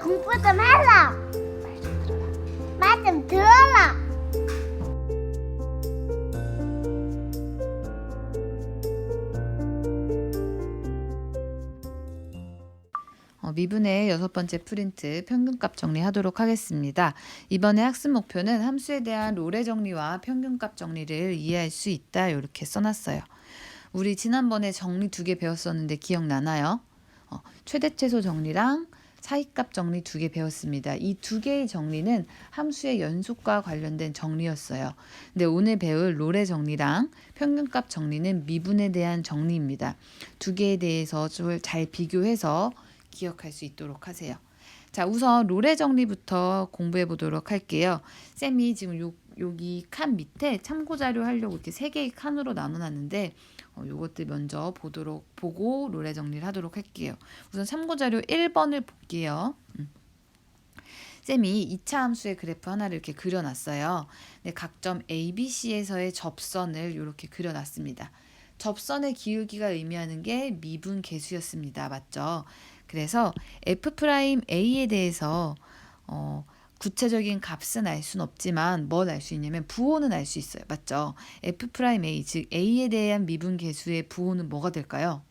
공부 좀 해라. 말 좀 들어라. 미분의 6번째 프린트 평균값 정리하도록 하겠습니다. 이번에 학습 목표는 함수에 대한 로레 정리와 평균값 정리를 이해할 수 있다 이렇게 써놨어요. 우리 지난번에 정리 2개 배웠었는데 기억나나요? 최대 최소 정리랑 사이값 정리 2개 배웠습니다. 이 2개의 정리는 함수의 연속과 관련된 정리였어요. 근데 오늘 배울 로레 정리랑 평균값 정리는 미분에 대한 정리입니다. 2개에 대해서 좀 잘 비교해서 기억할 수 있도록 하세요. 자, 우선 로레 정리부터 공부해 보도록 할게요. 쌤이 지금 여기 칸 밑에 참고 자료 하려고 이렇게 3개의 칸으로 나눠놨는데 요것들 먼저 보고 로레 정리를 하도록 할게요. 우선 참고 자료 1번을 볼게요. 쌤이 2차 함수의 그래프 하나를 이렇게 그려놨어요. 네, 각점 A, B, C에서의 접선을 이렇게 그려놨습니다. 접선의 기울기가 의미하는 게 미분 계수였습니다. 맞죠? 그래서 F'A에 대해서 구체적인 값은 알 수는 없지만 뭘 알 수 있냐면 부호는 알 수 있어요. 맞죠? F'A, 즉 A에 대한 미분 계수의 부호는 뭐가 될까요?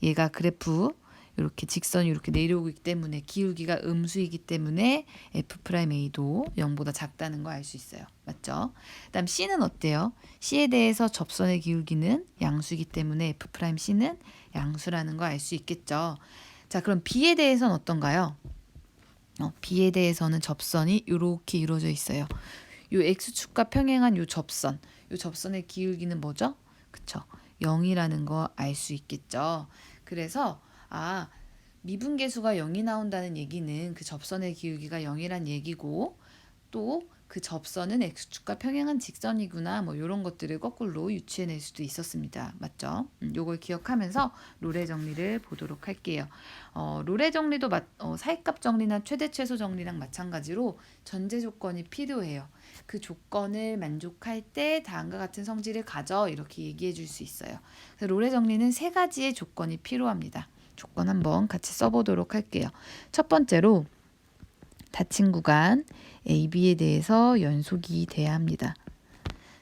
얘가 그래프 이렇게 직선이 이렇게 내려오기 때문에 기울기가 음수이기 때문에 F'A도 0보다 작다는 거 알 수 있어요. 맞죠? 그다음 C는 어때요? C에 대해서 접선의 기울기는 양수이기 때문에 F'C는 양수라는 거 알 수 있겠죠. 자, 그럼 B에 대해서는 어떤가요? B에 대해서는 접선이 이렇게 이루어져 있어요. 요 X축과 평행한 요 접선의 기울기는 뭐죠? 그쵸? 0이라는 거 알 수 있겠죠. 그래서 미분계수가 0이 나온다는 얘기는 그 접선의 기울기가 0이란 얘기고 또 그 접선은 X축과 평행한 직선이구나 뭐 이런 것들을 거꾸로 유추해낼 수도 있었습니다. 맞죠? 요걸 기억하면서 로레 정리를 보도록 할게요. 로레 정리도 사이값 정리나 최대 최소 정리랑 마찬가지로 전제 조건이 필요해요. 그 조건을 만족할 때 다음과 같은 성질을 가져 이렇게 얘기해 줄 수 있어요. 그래서 로레 정리는 3가지의 조건이 필요합니다. 조건 한번 같이 써보도록 할게요. 첫 번째로 닫힌 구간 AB에 대해서 연속이 돼야 합니다.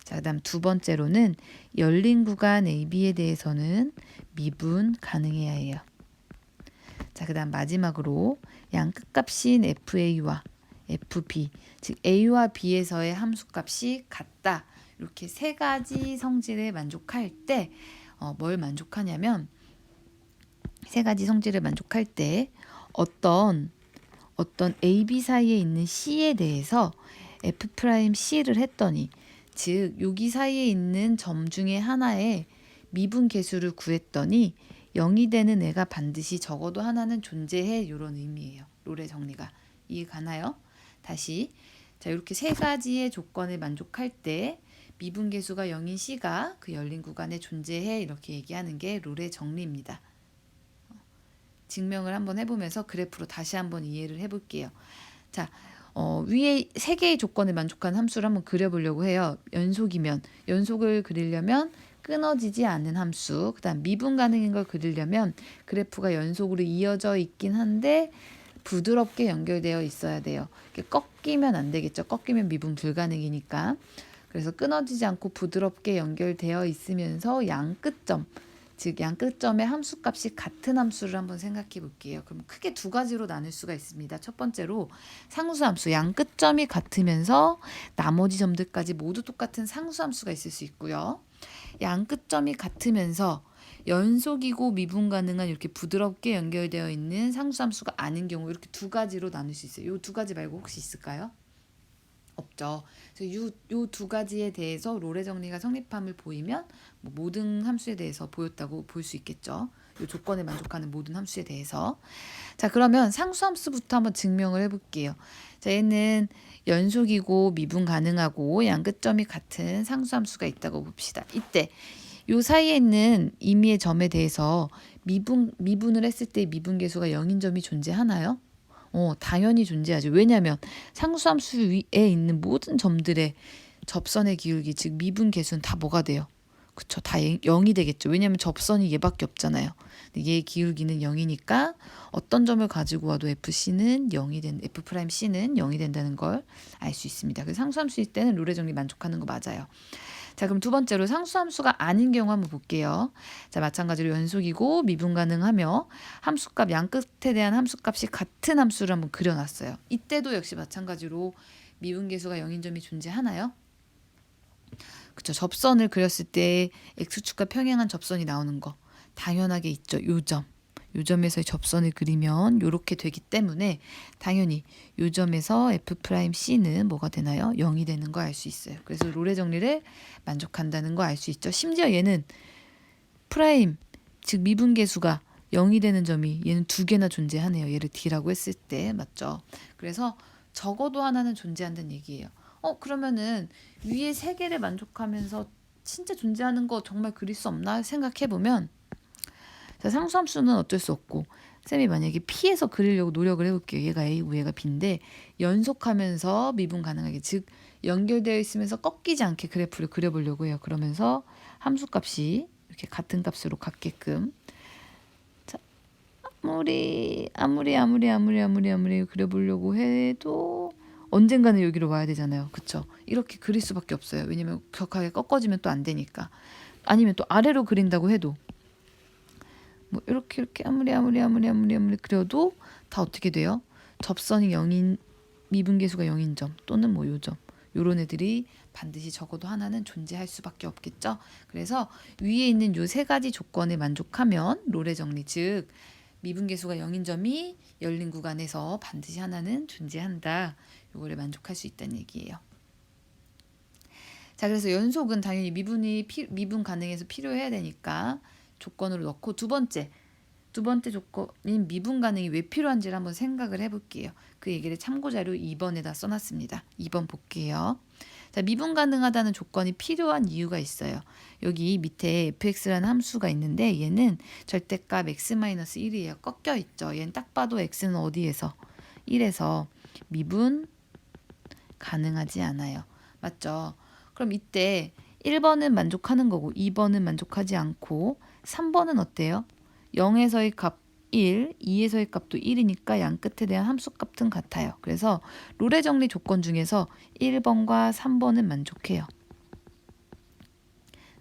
자, 그다음 두 번째로는 열린 구간 AB에 대해서는 미분 가능해야 해요. 자, 그다음 마지막으로 양 끝값인 FA와 FB, 즉 A와 B에서의 함수값이 같다. 이렇게 3가지 성질을 만족할 때 뭘 만족하냐면 3가지 성질을 만족할 때 어떤 AB 사이에 있는 C에 대해서 F'C를 했더니 즉 여기 사이에 있는 점 중에 하나의 미분 계수를 구했더니 0이 되는 애가 반드시 적어도 하나는 존재해 이런 의미예요. 로레 정리가 이해가나요? 다시 자 이렇게 3가지의 조건을 만족할 때 미분 계수가 0인 C가 그 열린 구간에 존재해 이렇게 얘기하는 게 로레 정리입니다. 증명을 한번 해보면서 그래프로 다시 한번 이해를 해볼게요. 자, 위에 3개의 조건을 만족한 함수를 한번 그려보려고 해요. 연속을 그리려면 끊어지지 않는 함수, 그 다음 미분 가능인 걸 그리려면 그래프가 연속으로 이어져 있긴 한데 부드럽게 연결되어 있어야 돼요. 꺾이면 안 되겠죠. 꺾이면 미분 불가능이니까. 그래서 끊어지지 않고 부드럽게 연결되어 있으면서 양 끝점, 즉 양 끝점의 함수값이 같은 함수를 한번 생각해 볼게요. 그럼 크게 2가지로 나눌 수가 있습니다. 첫 번째로 상수함수, 양 끝점이 같으면서 나머지 점들까지 모두 똑같은 상수함수가 있을 수 있고요. 양 끝점이 같으면서 연속이고 미분 가능한 이렇게 부드럽게 연결되어 있는 상수함수가 아닌 경우 이렇게 2가지로 나눌 수 있어요. 이 2가지 말고 혹시 있을까요? 없죠. 그래서 이 2가지에 대해서 로레 정리가 성립함을 보이면 모든 함수에 대해서 보였다고 볼 수 있겠죠. 이 조건에 만족하는 모든 함수에 대해서. 자, 그러면 상수함수부터 한번 증명을 해볼게요. 자, 얘는 연속이고 미분 가능하고 양 끝점이 같은 상수함수가 있다고 봅시다. 이때 이 사이에 있는 임의의 점에 대해서 미분을 했을 때 미분 계수가 0인 점이 존재하나요? 당연히 존재하죠. 왜냐하면 상수함수 위에 있는 모든 점들의 접선의 기울기, 즉 미분 계수는 다 뭐가 돼요? 그쵸. 다 0이 되겠죠. 왜냐하면 접선이 얘밖에 없잖아요. 근데 얘의 기울기는 0이니까 어떤 점을 가지고 와도 FC는 0이 F'C는 0이 된다는 걸 알 수 있습니다. 그래서 상수함수일 때는 롤의 정리 만족하는 거 맞아요. 자, 그럼 두 번째로 상수함수가 아닌 경우 한번 볼게요. 자, 마찬가지로 연속이고 미분 가능하며 함수값 양 끝에 대한 함수값이 같은 함수를 한번 그려놨어요. 이때도 역시 마찬가지로 미분계수가 0인 점이 존재하나요? 그쵸. 접선을 그렸을 때 x축과 평행한 접선이 나오는 거 당연하게 있죠. 요 점에서의 접선을 그리면 이렇게 되기 때문에 당연히 요 점에서 F'C는 뭐가 되나요? 0이 되는 거 알 수 있어요. 그래서 롤의 정리를 만족한다는 거 알 수 있죠. 심지어 얘는 프라임, 즉 미분계수가 0이 되는 점이 얘는 두 개나 존재하네요. 얘를 D라고 했을 때 맞죠? 그래서 적어도 하나는 존재한다는 얘기예요. 그러면은 위에 세 개를 만족하면서 진짜 존재하는 거 정말 그릴 수 없나 생각해보면 자, 상수함수는 어쩔 수 없고 쌤이 만약에 P에서 그리려고 노력을 해볼게요. 얘가 A고 얘가 B인데 연속하면서 미분 가능하게 즉 연결되어 있으면서 꺾이지 않게 그래프를 그려보려고 해요. 그러면서 함수값이 이렇게 같은 값으로 같게끔 자, 아무리 그려보려고 해도 언젠가는 여기로 와야 되잖아요. 그쵸? 이렇게 그릴 수밖에 없어요. 왜냐면 격하게 꺾어지면 또 안 되니까. 아니면 또 아래로 그린다고 해도 뭐 이렇게 아무리 그려도 다 어떻게 돼요? 접선이 0인 미분계수가 0인 점 또는 뭐 요 점 요런 애들이 반드시 적어도 하나는 존재할 수밖에 없겠죠. 그래서 위에 있는 요 세 가지 조건에 만족하면 롤의 정리 즉 미분계수가 0인 점이 열린 구간에서 반드시 하나는 존재한다. 요거를 만족할 수 있다는 얘기예요. 자, 그래서 연속은 당연히 미분 가능해서 필요해야 되니까 조건으로 넣고 두 번째 조건인 미분 가능이 왜 필요한지를 한번 생각을 해볼게요. 그 얘기를 참고자료 2번에다 써놨습니다. 2번 볼게요. 자, 미분 가능하다는 조건이 필요한 이유가 있어요. 여기 밑에 fx라는 함수가 있는데 얘는 절대값 x-1이에요. 꺾여 있죠. 얘는 딱 봐도 x는 어디에서 1에서 미분 가능하지 않아요. 맞죠? 그럼 이때 1번은 만족하는 거고 2번은 만족하지 않고 3번은 어때요? 0에서의 값 1, 2에서의 값도 1이니까 양 끝에 대한 함수값은 같아요. 그래서 롤의 정리 조건 중에서 1번과 3번은 만족해요.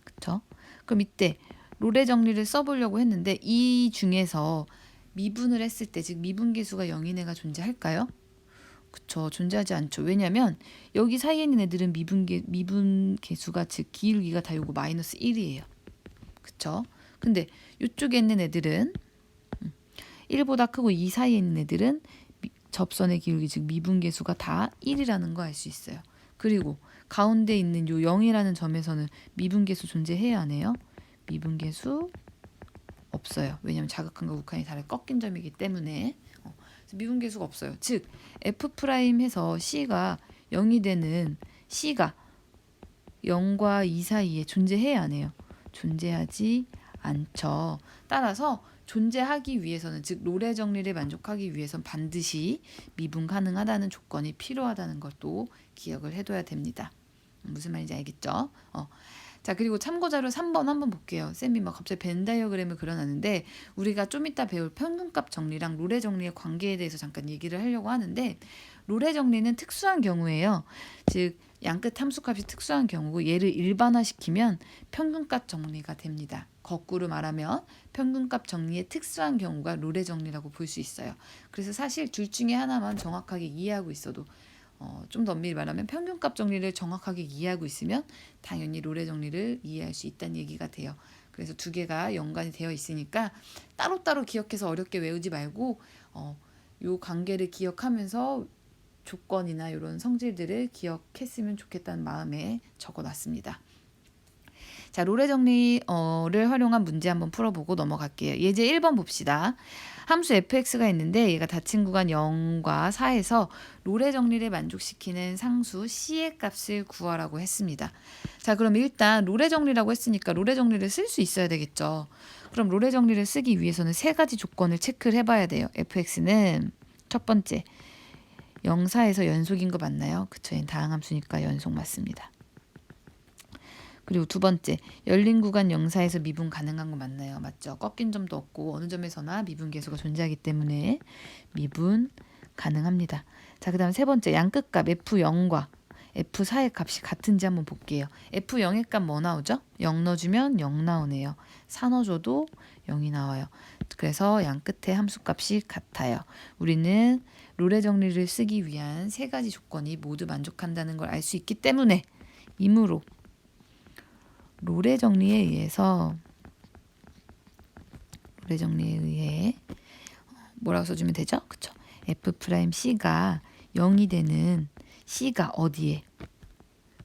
그쵸? 그럼 이때 롤의 정리를 써보려고 했는데 이 중에서 미분을 했을 때 즉 미분계수가 0인 애가 존재할까요? 그쵸. 존재하지 않죠. 왜냐면 여기 사이에 있는 애들은 미분계수가 즉 기울기가 다 요거 마이너스 1이에요. 그쵸? 근데 이쪽에 있는 애들은 1보다 크고 이 사이에 있는 애들은 접선의 기울기 즉 미분계수가 다 1이라는 거 알 수 있어요. 그리고 가운데 있는 요 0이라는 점에서는 미분계수 존재해야 하네요. 미분계수 없어요. 왜냐면 자극한과 극한이 다르게 꺾인 점이기 때문에 미분계수가 없어요. 즉 F'해서 C가 0이 되는 C가 0과 2 사이에 존재해야 하네요. 존재하지 않죠. 따라서 존재하기 위해서는 즉 롤의 정리를 만족하기 위해선 반드시 미분 가능하다는 조건이 필요하다는 것도 기억을 해둬야 됩니다. 무슨 말인지 알겠죠? 자, 그리고 참고자료 3번 한번 볼게요. 쌤이 막 갑자기 벤 다이어그램을 그려놨는데 우리가 좀 이따 배울 평균값 정리랑 롤의 정리의 관계에 대해서 잠깐 얘기를 하려고 하는데 롤의 정리는 특수한 경우예요. 즉 양끝 함수값이 특수한 경우고 얘를 일반화시키면 평균값 정리가 됩니다. 거꾸로 말하면 평균값 정리의 특수한 경우가 롤의 정리라고 볼 수 있어요. 그래서 사실 둘 중에 하나만 정확하게 이해하고 있어도 좀 더 엄밀히 말하면 평균값 정리를 정확하게 이해하고 있으면 당연히 롤의 정리를 이해할 수 있다는 얘기가 돼요. 그래서 두 개가 연관이 되어 있으니까 따로따로 기억해서 어렵게 외우지 말고 요 관계를 기억하면서 조건이나 이런 성질들을 기억했으면 좋겠다는 마음에 적어놨습니다. 자, 롤의 정리를 활용한 문제 한번 풀어보고 넘어갈게요. 예제 1번 봅시다. 함수 fx가 있는데 얘가 닫힌 구간 0과 4에서 롤의 정리를 만족시키는 상수 c의 값을 구하라고 했습니다. 자, 그럼 일단 롤의 정리라고 했으니까 롤의 정리를 쓸 수 있어야 되겠죠. 그럼 롤의 정리를 쓰기 위해서는 세 가지 조건을 체크를 해봐야 돼요. fx는 첫 번째 0, 4에서 연속인 거 맞나요? 그쵸, 얘는 다항함수니까 연속 맞습니다. 그리고 두 번째, 열린 구간 영사에서 미분 가능한 거 맞나요? 맞죠? 꺾인 점도 없고 어느 점에서나 미분 계수가 존재하기 때문에 미분 가능합니다. 자, 그 다음 세 번째, 양끝값 F0과 F4의 값이 같은지 한번 볼게요. F0의 값 뭐 나오죠? 0 넣어주면 0 나오네요. 4 넣어줘도 0이 나와요. 그래서 양끝의 함수값이 같아요. 우리는 롤의 정리를 쓰기 위한 세 가지 조건이 모두 만족한다는 걸 알 수 있기 때문에 이므로 롤의 정리에 의해 뭐라고 써주면 되죠? 그쵸? F'C가 0이 되는 C가 어디에?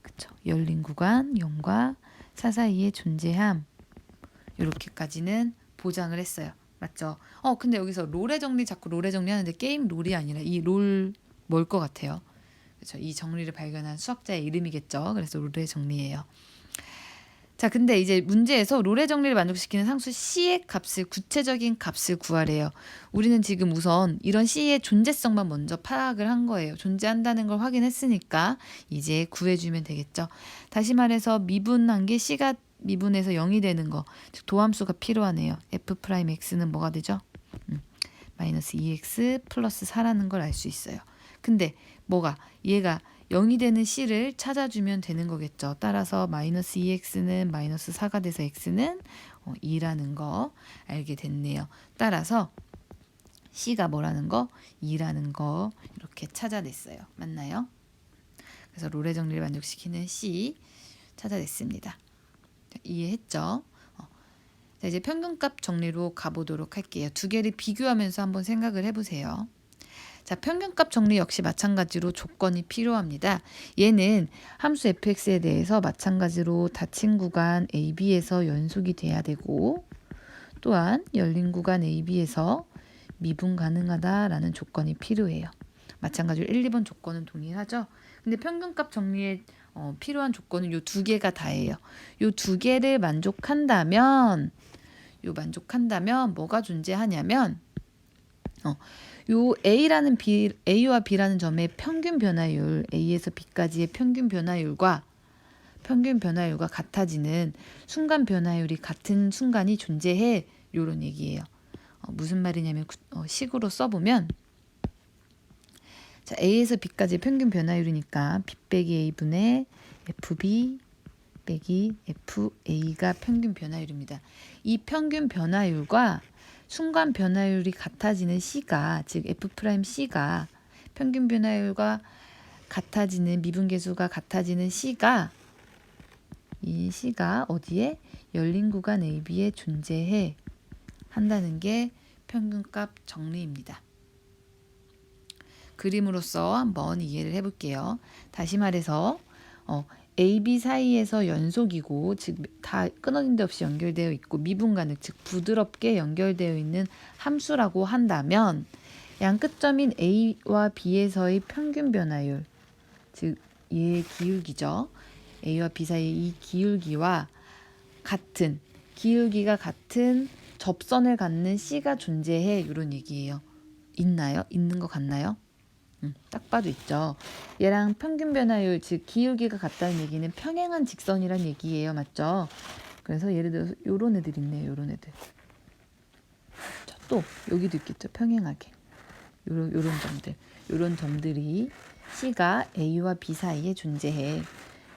그쵸? 열린 구간 0과 4 사이에 존재함. 이렇게까지는 보장을 했어요. 맞죠? 근데 여기서 롤의 정리 자꾸 롤의 정리 하는데 게임 롤이 아니라 이 롤 뭘 것 같아요? 그렇죠? 이 정리를 발견한 수학자의 이름이겠죠. 그래서 롤의 정리예요. 자, 근데 이제 문제에서 롤의 정리를 만족시키는 상수 C의 값을 구체적인 값을 구하래요. 우리는 지금 우선 이런 C의 존재성만 먼저 파악을 한 거예요. 존재한다는 걸 확인했으니까 이제 구해주면 되겠죠. 다시 말해서 미분한 게 C가 미분해서 0이 되는 거, 즉 도함수가 필요하네요. F'X는 뭐가 되죠? 마이너스 2x 플러스 4라는 걸 알 수 있어요. 근데 얘가 0이 되는 C를 찾아주면 되는 거겠죠. 따라서 마이너스 2x는 마이너스 4가 돼서 x는 2라는 거 알게 됐네요. 따라서 C가 뭐라는 거? 2라는 거 이렇게 찾아냈어요. 맞나요? 그래서 롤의 정리를 만족시키는 C 찾아냈습니다. 이해했죠? 자, 이제 평균값 정리로 가보도록 할게요. 두 개를 비교하면서 한번 생각을 해보세요. 자, 평균값 정리 역시 마찬가지로 조건이 필요합니다. 얘는 함수 fx에 대해서 마찬가지로 닫힌 구간 AB에서 연속이 돼야 되고 또한 열린 구간 AB에서 미분 가능하다라는 조건이 필요해요. 마찬가지로 1, 2번 조건은 동일하죠. 근데 평균값 정리에 필요한 조건은 요 두 개가 다예요. 요 두 개를 만족한다면 뭐가 존재하냐면 요 A와 B라는 점의 평균 변화율, A에서 B까지의 평균 변화율과 같아지는 순간 변화율이 같은 순간이 존재해. 요런 얘기예요. 무슨 말이냐면 식으로 써보면 자, A에서 B까지의 평균 변화율이니까 B 빼기 A분의 FB 빼기 FA가 평균 변화율입니다. 이 평균 변화율과 순간 변화율이 같아지는 C가, 즉 F'C가 평균 변화율과 같아지는 미분계수가 같아지는 C가 이 C가 어디에? 열린 구간 AB에 존재해 한다는 게 평균값 정리입니다. 그림으로써 한번 이해를 해볼게요. 다시 말해서 AB 사이에서 연속이고 즉 다 끊어진 데 없이 연결되어 있고 미분가능 즉 부드럽게 연결되어 있는 함수라고 한다면 양끝점인 A와 B에서의 평균 변화율 즉 얘의 기울기죠. A와 B 사이의 이 기울기와 기울기가 같은 접선을 갖는 C가 존재해. 이런 얘기예요. 있나요? 있는 것 같나요? 딱 봐도 있죠. 얘랑 평균 변화율, 즉 기울기가 같다는 얘기는 평행한 직선이란 얘기예요. 맞죠? 그래서 예를 들어서 요런 애들 있네요. 요런 애들. 또 여기도 있겠죠. 평행하게. 요런 점들이 C가 A와 B 사이에 존재해.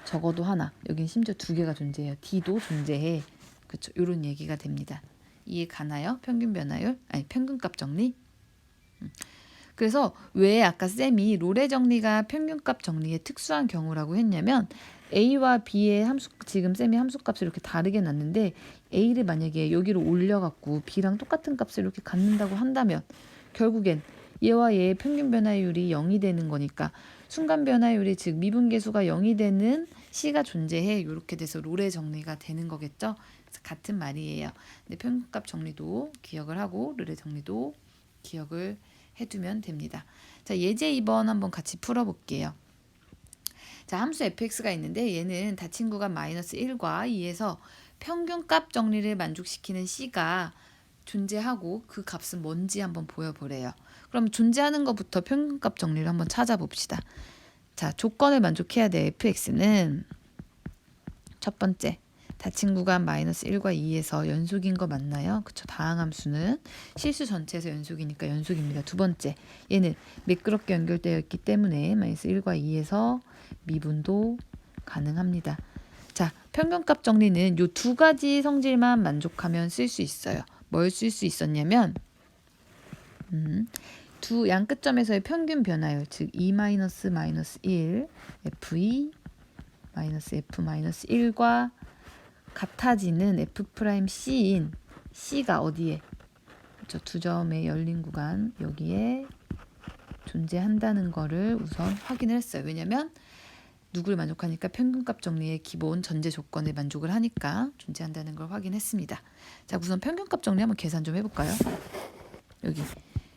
적어도 하나. 여긴 심지어 두 개가 존재해요. D도 존재해. 그렇죠. 요런 얘기가 됩니다. 이해 가나요? 평균 변화율? 아니 평균값 정리? 그래서 왜 아까 쌤이 롤의 정리가 평균값 정리의 특수한 경우라고 했냐면 A와 B의 지금 쌤이 함수값을 이렇게 다르게 놨는데 A를 만약에 여기로 올려갖고 B랑 똑같은 값을 이렇게 갖는다고 한다면 결국엔 얘와 얘의 평균 변화율이 0이 되는 거니까 순간 변화율이 즉 미분계수가 0이 되는 C가 존재해. 이렇게 돼서 롤의 정리가 되는 거겠죠. 그래서 같은 말이에요. 근데 평균값 정리도 기억을 하고 롤의 정리도 기억을 해두면 됩니다. 자, 예제 2번 한번 같이 풀어볼게요. 자, 함수 fx가 있는데 얘는 닫힌 구간 마이너스 1과 2에서 평균값 정리를 만족시키는 C가 존재하고 그 값은 뭔지 한번 보여보래요. 그럼 존재하는 것부터 평균값 정리를 한번 찾아봅시다. 자, 조건을 만족해야 돼. fx는 첫 번째, 닫힌 구간 마이너스 1과 2에서 연속인 거 맞나요? 그쵸. 다항함수는 실수 전체에서 연속이니까 연속입니다. 두 번째, 얘는 매끄럽게 연결되어 있기 때문에 마이너스 1과 2에서 미분도 가능합니다. 자, 평균값 정리는 요 두 가지 성질만 만족하면 쓸 수 있어요. 뭘 쓸 수 있었냐면 두 양끝점에서의 평균 변화율, 즉 E-1, F2 마이너스 F-1과 같아지는 F'C인 C가 어디에? 저 두 점의 열린 구간 여기에 존재한다는 거를 우선 확인을 했어요. 왜냐면 누구를 만족하니까 평균값 정리의 기본 전제 조건에 만족을 하니까 존재한다는 걸 확인했습니다. 자, 우선 평균값 정리 한번 계산 좀 해볼까요? 여기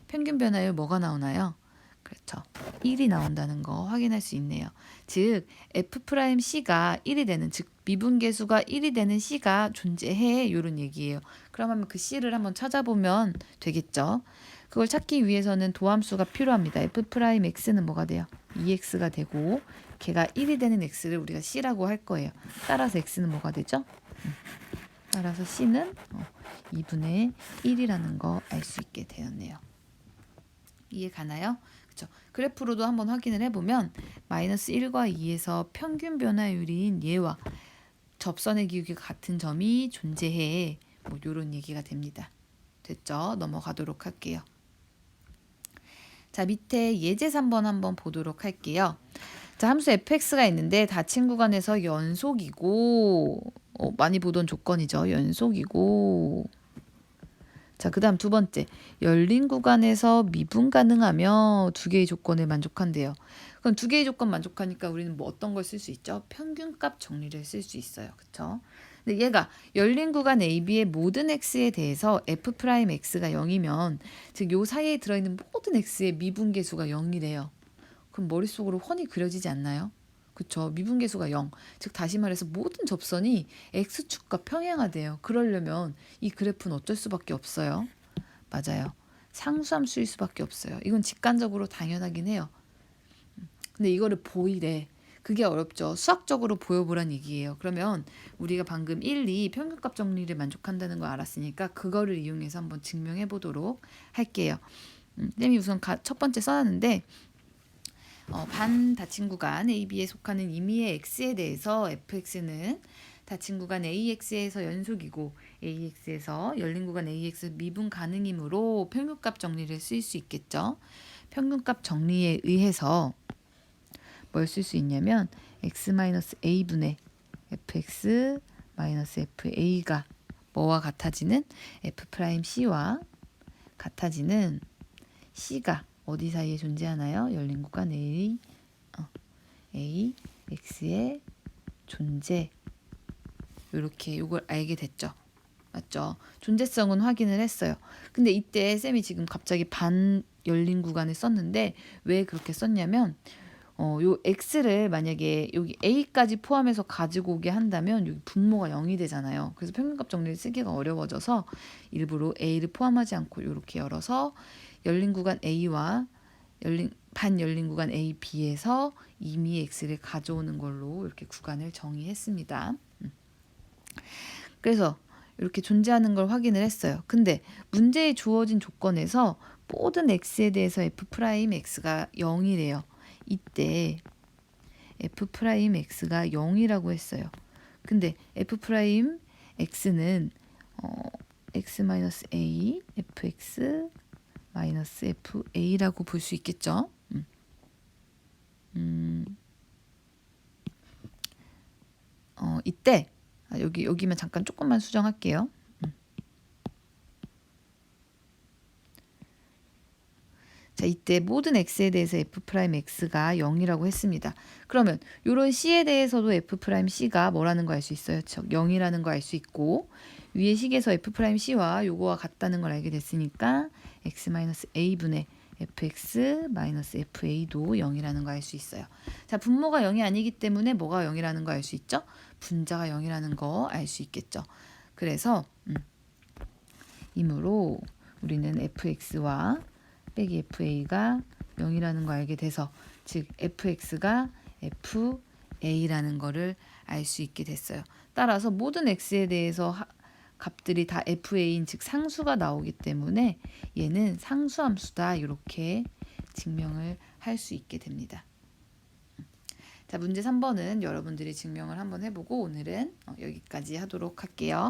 평균 변화율 뭐가 나오나요? 그렇죠. 1이 나온다는 거 확인할 수 있네요. 즉 F'C가 1이 되는, 즉 미분계수가 1이 되는 C가 존재해, 이런 얘기예요. 그러면 그 C를 한번 찾아보면 되겠죠. 그걸 찾기 위해서는 도함수가 필요합니다. F'X는 뭐가 돼요? 2X가 되고 걔가 1이 되는 X를 우리가 C라고 할 거예요. 따라서 X는 뭐가 되죠? 따라서 C는 2분의 1이라는 거 알 수 있게 되었네요. 이해 가나요? 그렇죠. 그래프로도 한번 확인을 해보면 마이너스 1과 2에서 평균 변화율인 얘와 접선의 기울기가 같은 점이 존재해. 뭐 이런 얘기가 됩니다. 됐죠? 넘어가도록 할게요. 자, 밑에 예제 3번 한번 보도록 할게요. 자, 함수 fx가 있는데 닫힌 구간에서 연속이고 많이 보던 조건이죠. 연속이고. 자, 그 다음 두 번째, 열린 구간에서 미분 가능하며 두 개의 조건에 만족한대요. 그럼 두 개의 조건 만족하니까 우리는 뭐 어떤 걸 쓸 수 있죠? 평균값 정리를 쓸 수 있어요. 그쵸? 근데 얘가 열린 구간 AB의 모든 x에 대해서 F'X가 0이면 즉 요 사이에 들어있는 모든 x의 미분계수가 0이래요. 그럼 머릿속으로 훤히 그려지지 않나요? 그쵸? 미분계수가 0. 즉 다시 말해서 모든 접선이 x축과 평행하대요. 그러려면 이 그래프는 어쩔 수밖에 없어요. 맞아요. 상수함수일 수밖에 없어요. 이건 직관적으로 당연하긴 해요. 근데 이거를 보이래. 그게 어렵죠. 수학적으로 보여보란 얘기예요. 그러면 우리가 방금 1, 2 평균값 정리를 만족한다는 거 알았으니까 그거를 이용해서 한번 증명해 보도록 할게요. 쌤이 우선 첫 번째 써놨는데 반 닫힌 구간 AB에 속하는 임의의 x에 대해서 fx는 닫힌 구간 AX에서 연속이고 AX에서 열린 구간 AX 미분 가능이므로 평균값 정리를 쓸 수 있겠죠. 평균값 정리에 의해서 뭘 쓸 수 있냐면 x-a분의 fx-fa가 뭐와 같아지는 F'C와 같아지는 C가 어디 사이에 존재하나요? 열린 구간 A, X의 존재. 이렇게 요걸 알게 됐죠. 맞죠? 존재성은 확인을 했어요. 근데 이때 쌤이 지금 갑자기 반 열린 구간을 썼는데 왜 그렇게 썼냐면 요 X를 만약에 여기 A까지 포함해서 가지고 오게 한다면 여기 분모가 0이 되잖아요. 그래서 평균값 정리를 쓰기가 어려워져서 일부러 A를 포함하지 않고 이렇게 열어서 열린 구간 A와 반 열린 구간 A, B에서 임의의 X를 가져오는 걸로 이렇게 구간을 정의했습니다. 그래서 이렇게 존재하는 걸 확인을 했어요. 근데 문제에 주어진 조건에서 모든 X에 대해서 F'X가 0이래요. 이때 F'X가 0이라고 했어요. 근데 F'X는 x-a, fx fa라고 볼 수 있겠죠. 이때 여기만 잠깐 조금만 수정할게요. 자, 이때 모든 x에 대해서 F'X가 0이라고 했습니다. 그러면 이런 c에 대해서도 F'C가 뭐라는 거 알 수 있어요. 즉 0이라는 거 알 수 있고 위의 식에서 F'C와 요거와 같다는 걸 알게 됐으니까 x-a분의 fx-fa도 0이라는 거 알 수 있어요. 자, 분모가 0이 아니기 때문에 뭐가 0이라는 거 알 수 있죠? 분자가 0이라는 거 알 수 있겠죠. 그래서 이므로 우리는 fx와 fa가 0이라는 거 알게 돼서 즉 fx가 a라는 거를 알 수 있게 됐어요. 따라서 모든 x에 대해서 값들이 다 fa인 즉 상수가 나오기 때문에 얘는 상수함수다 이렇게 증명을 할 수 있게 됩니다. 자, 문제 3번은 여러분들이 증명을 한번 해보고 오늘은 여기까지 하도록 할게요.